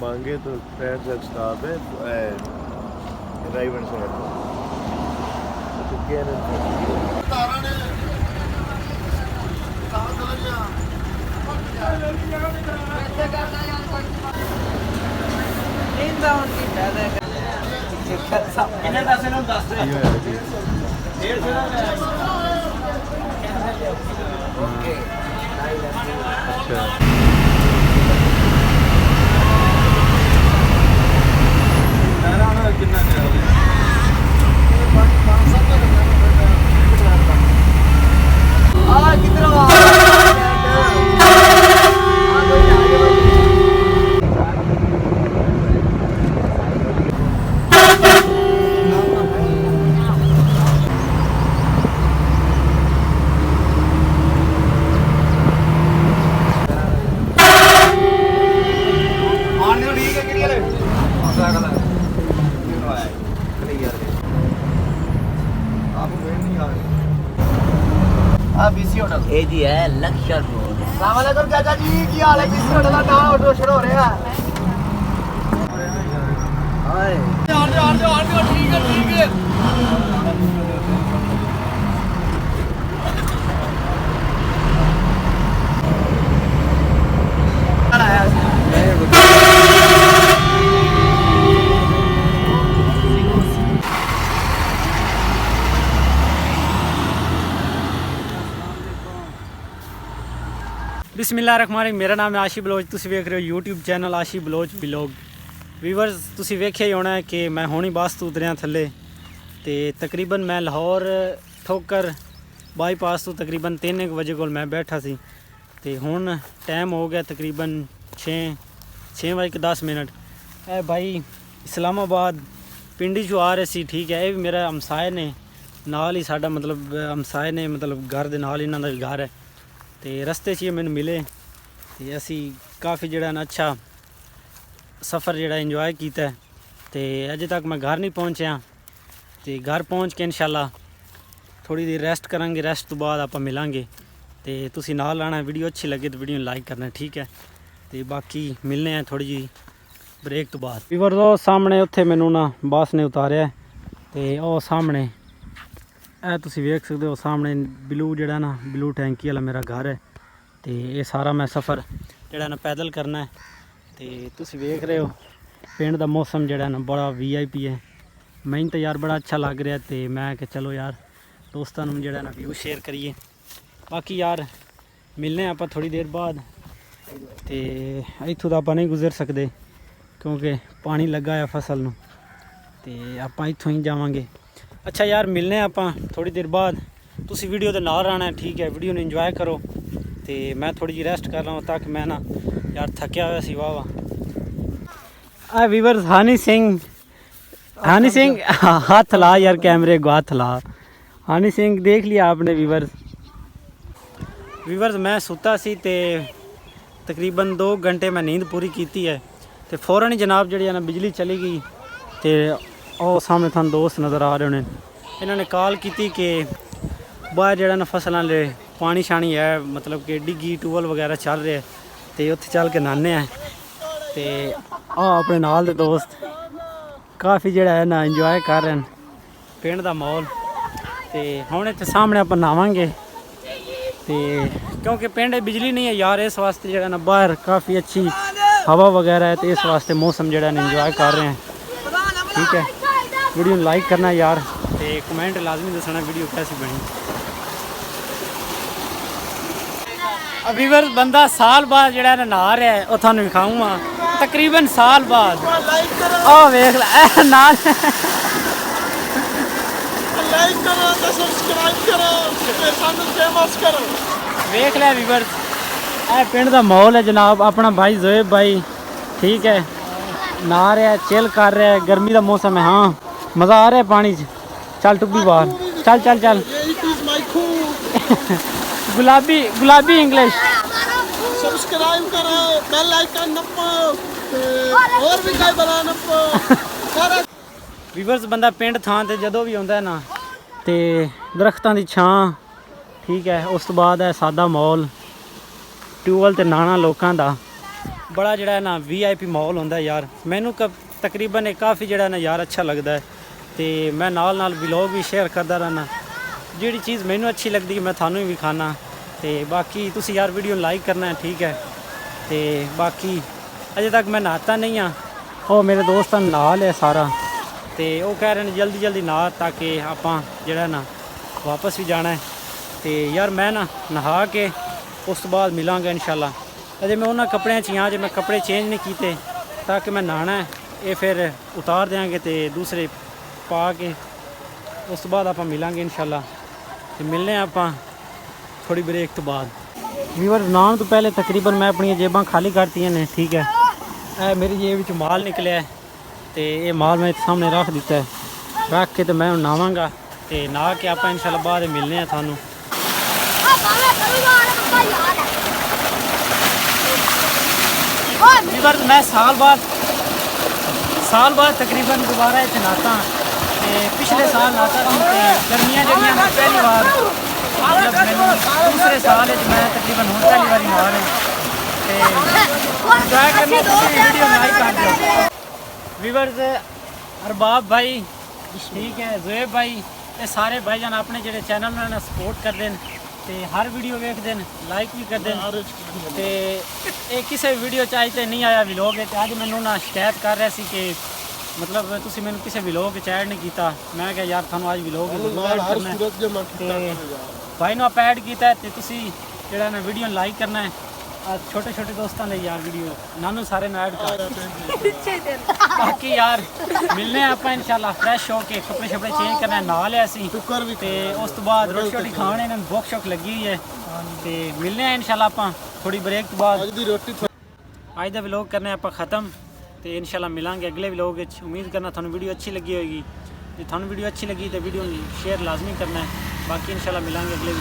मांगे तो फ्रेंड्स का स्टाफ है ड्राइवर से चुके हैं ਇਹ ਜੀ ਹੈ ਲਕਸ਼ਰ ਰੋਡ। अस्सलाम वालेकुम चाचा जी की हाल है? किस रोड का नाम रोशन हो रहा है? ਹਾਏ ठीक है बिस्मिल्लाहिर्रहमानिर्रहीम। मेरा नाम है आशी बलोच। तुसी वेख रहे हो यूट्यूब चैनल आशी बलोच ब्लॉग। ਵੀਵਰਸ ਤੁਸੀਂ ਵੇਖਿਆ ਹੀ ਹੋਣਾ ਕਿ ਮੈਂ ਹੁਣੀ ਬੱਸ ਤੋਂ ਉਤਰਿਆ ਥੱਲੇ ਤੇ ਤਕਰੀਬਨ ਮੈਂ ਲਾਹੌਰ ਠੋਕਰ ਬਾਈਪਾਸ ਤੋਂ ਤਕਰੀਬਨ 3 ਵਜੇ ਕੋਲ ਮੈਂ ਬੈਠਾ ਸੀ ਤੇ ਹੁਣ ਟਾਈਮ ਹੋ ਗਿਆ ਤਕਰੀਬਨ 6:10 ਮਿੰਟ। ਇਹ ਭਾਈ ਇਸਲਾਮਾਬਾਦ ਪਿੰਡੀ ਚੋਂ ਆ ਰਹੇ ਸੀ, ਠੀਕ ਹੈ। ਇਹ ਵੀ ਮੇਰਾ ਹਮਸਾਏ ਨੇ, ਨਾਲ ਹੀ ਸਾਡਾ ਮਤਲਬ ਹਮਸਾਏ ਨੇ, ਮਤਲਬ ਘਰ ਦੇ ਨਾਲ ਇਹਨਾਂ ਦਾ ਘਰ ਹੈ ਤੇ ਰਸਤੇ 'ਚ ਇਹ ਮੈਨੂੰ ਮਿਲੇ ਤੇ ਅਸੀਂ ਕਾਫੀ ਜਿਹੜਾ ਨਾ ਅੱਛਾ सफ़र जोड़ा इंजॉय किया तो अजे तक मैं घर नहीं पहुँचा तो घर पहुँच के इंशाल्लाह थोड़ी देर रेस्ट करांगे। रेस्ट तो बाद आप मिलांगे तो तुसी नाल आना। वीडियो अच्छी लगे तो वीडियो लाइक करना, ठीक है। तो बाकी मिलने हैं थोड़ी जी ब्रेक तो बाद। वीवर वो सामने उत्थे मैनू ना बस ने उतारिया तो वो सामने तुसी वेख सकते हो सामने ब्लू जोड़ा ना ब्लू टैंकी वाला मेरा घर है तो ये सारा मैं सफ़र जोड़ा ना पैदल करना है। तो तुसी वेख रहे हो पिंड का मौसम जोड़ा ना बड़ा VIP है। मैंने तो यार बड़ा अच्छा लग रहा है तो मैं कि चलो यार दोस्तों जोड़ा ना व्यू शेयर करिए। बाकी यार मिलने आप थोड़ी देर बाद तो इतों तो आप नहीं गुजर सकते क्योंकि पानी लगा है फसल नूं तो आप इतों ही जावांगे। अच्छा यार मिलने आप थोड़ी देर बाद। तुसी वीडियो के नाल रहना है, ठीक है। वीडियो ने इंजॉय करो तो मैं थोड़ी जी रेस्ट कर रहा हूँ ताकि मैं ना यार थकिया हुआ सी वाह वाह। वीवर्स हानी सिंह हाथ ला यार कैमरे को हाथ ला। हानी सिंह देख लिया आपने वीवर्स मैं सुता सी ते तकरीबन 2 घंटे मैं नींद पूरी की है तो फौरन ही जनाब जी ना बिजली चली गई तो वो सामने थानू दोस्त नज़र आ रहे होने। इन्होंने कॉल की कि बाहर जरा ना फसलों ले पानी शानी है, मतलब कि डिग्गी टूबल वगैरह चल रहे हैं तो उत्थे चल के नहाने हैं तो अपने नाल दे दोस्त काफ़ी जोड़ा है ना इंजॉय कर रहे हैं पिंड का माहौल। तो हुण इत्थे सामने आप नहावांगे तो क्योंकि पिंड बिजली नहीं है यार, इस वास्ते जो ना बाहर काफ़ी अच्छी हवा वगैरह है तो इस वास्ते मौसम जो इंजॉय कर रहे हैं, ठीक है। वीडियो लाइक करना यार तो कमेंट लाजमी दसना वीडियो कैसी बनी। वीवर बंदा साल बाद जो नहा रहा है वो थानू दिखाऊंगा तकरीबन साल बाद। वेख नाल वेख लिया वीवर पिंड का माहौल है जनाब। अपना भाई जोएब भाई, ठीक है, नहा रहा है, चिल कर रहा है। गर्मी का मौसम है, हाँ मज़ा आ रहा है पानी च। चल टुब्बी बाहर चल चल चल। गुलाबी इंग्लिश सब्सक्राइब करो, बेल आइकन नप्पो और भी कई बना नप्पो। वीवर्स बंदा पिंड थां ते जदों भी आउंदा है ना ते दरख्तां दी छां, ठीक है, उस तो बाद है सादा माहौल, ट्यूबल ते नाना लोकां दा बड़ा जड़ा है ना VIP माहौल होंदा है यार। मैनू तकरीबन काफ़ी जड़ा ना यार अच्छा लगता है। तो मैं नाल व्लॉग भी शेयर करता रहना। जिहड़ी चीज़ मैनू अच्छी लगती है मैं थानू भी खाना। तो बाकी तुसी यार वीडियो लाइक करना है, ठीक है। तो बाकी अजे तक मैं नहाता नहीं हाँ। वो मेरे दोस्त नहा लिया सारा, तो वो कह रहे हैं जल्दी जल्दी नहा ताकि आपां जड़ा ना वापस भी जाना है। तो यार मैं ना नहा के उस तो बाद मिलांगा इंशाल्लाह। अजे मैं उन्होंने कपड़े च हाँ, जो मैं कपड़े चेंज नहीं किए ताकि मैं नहाना है, ये फिर उतार देंगे तो दूसरे पा के उस तो बाद आप मिलांगे इंशाल्लाह। तो मिलने आपां थोड़ी ब्रेक तो बाद। व्यूअर नाम तो पहले तकरीबन मैं अपनी जेबां खाली करती हैं, ठीक है। मेरी जेब में माल निकलिया है, तो ये माल मैं सामने रख दिता है। रख के तो मैं नहावांगा, तो नहा के आप इंशाल्लाह बाद मिलने हैं थानू। व्यूअर मैं साल बाद तकरीबन दोबारा इत्थे नहाता। पिछले साल नहाता था, गर्मियाँ जड़ियाँ मैं पहली बार मतलब मैंने दूसरे साल मैं तकरीबन हूँ पहली बार नहा रहे। व्यूअर्स अरबाब भाई, ठीक है, ज़ुएब भाई, ये सारे भाईजान अपने जो चैनल में सपोर्ट करते हैं, तो हर वीडियो देखते हैं, लाइक भी करते हैं। तो ये किसी वीडियो चाहते नहीं आया व्लॉग, अज मैनू ना शिकायत कर रहे सी कि मतलब तुसी मैनू किसी व्लॉग च ऐड नहीं किया। मैं क्या यार थानू अज व्लॉग भाई ने आप ऐड किया, तो तुसी जिहड़ा ना वीडियो लाइक करना है। छोटे छोटे दोस्तों ने यार वीडियो नानू सारे में ऐड कर। बाकी यार मिलने आप इंशाल्लाह फ्रैश होके कपड़े शपड़े चेंज करना है, नहा लिया सी, तो उस तो बाद रोटी शोटी खाने इन्होंने भुख शुख लगी हुई है। तो मिलने हैं इंशाल्लाह आप थोड़ी ब्रेक तो बाद। अज का व्लॉग करने आप ख़त्म, तो इंशाल्लाह मिलांगे अगले व्लॉग। उम्मीद करना थानू वीडियो अच्छी लगी होगी। जो थानू वीडियो अच्छी लगी तो वीडियो शेयर लाजमी करना है। बाकी इंशाल्लाह मिलांगे अगले